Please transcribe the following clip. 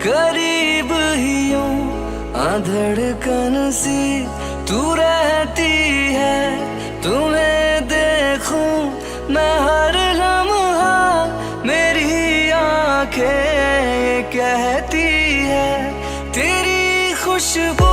करीब ही यूं धड़कन सी तू रहती है। तुम्हें देखूं मैं हर लम्हा, मेरी आंखें कहती है तेरी खुशबू